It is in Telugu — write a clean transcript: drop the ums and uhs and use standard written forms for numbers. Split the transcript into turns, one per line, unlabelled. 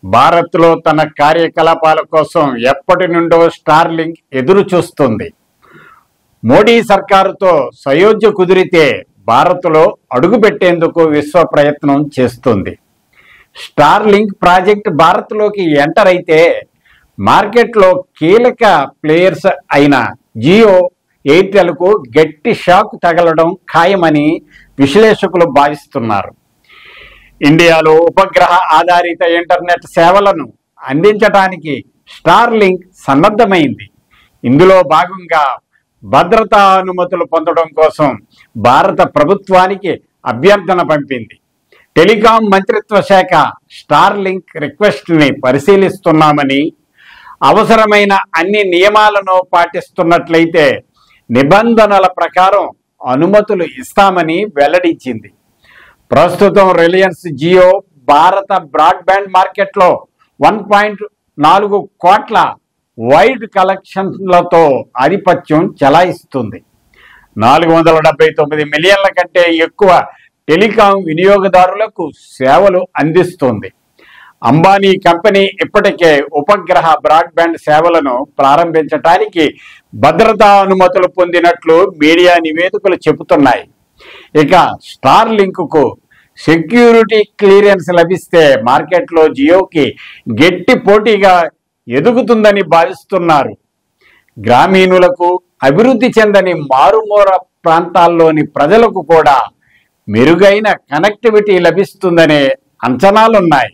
భారత్లో తన కార్యకలాపాల కోసం ఎప్పటి నుండో స్టార్లింక్ ఎదురు చూస్తుంది. మోడీ సర్కారుతో సయోధ్య కుదిరితే భారత్లో అడుగుపెట్టేందుకు విశ్వ ప్రయత్నం చేస్తుంది. స్టార్లింక్ ప్రాజెక్ట్ భారత్లోకి ఎంటర్ అయితే మార్కెట్లో కీలక ప్లేయర్స్ అయిన జియో, ఎయిర్టెల్కు గట్టి షాక్ తగలడం ఖాయమని విశ్లేషకులు భావిస్తున్నారు. ఇండియాలో ఉపగ్రహ ఆధారిత ఇంటర్నెట్ సేవలను అందించడానికి స్టార్లింక్ సన్నద్ధమైంది. ఇందులో భాగంగా భద్రతా అనుమతులు పొందడం కోసం భారత ప్రభుత్వానికి అభ్యర్థన పంపింది. టెలికాం మంత్రిత్వ శాఖ స్టార్లింక్ రిక్వెస్ట్ని పరిశీలిస్తున్నామని, అవసరమైన అన్ని నియమాలను పాటిస్తున్నట్లయితే నిబంధనల ప్రకారం అనుమతులు ఇస్తామని వెల్లడించింది. ప్రస్తుతం రిలయన్స్ జియో భారత బ్రాడ్బ్యాండ్ మార్కెట్లో 1.4 కోట్ల వైడ్ కలెక్షన్లతో ఆధిపత్యం చెలాయిస్తుంది. 479 మిలియన్ల కంటే ఎక్కువ టెలికాం వినియోగదారులకు సేవలు అందిస్తుంది. అంబానీ కంపెనీ ఇప్పటికే ఉపగ్రహ బ్రాడ్బ్యాండ్ సేవలను ప్రారంభించడానికి భద్రతా అనుమతులు పొందినట్లు మీడియా నివేదికలు చెబుతున్నాయి. ఇక స్టార్లింక్కు సెక్యూరిటీ క్లియరెన్స్ లభిస్తే మార్కెట్లో జియోకి గట్టి పోటీగా ఎదుగుతుందని భావిస్తున్నారు. గ్రామీణులకు, అభివృద్ధి చెందని మారుమూల ప్రాంతాల్లోని ప్రజలకు కూడా మెరుగైన కనెక్టివిటీ లభిస్తుందనే అంచనాలున్నాయి.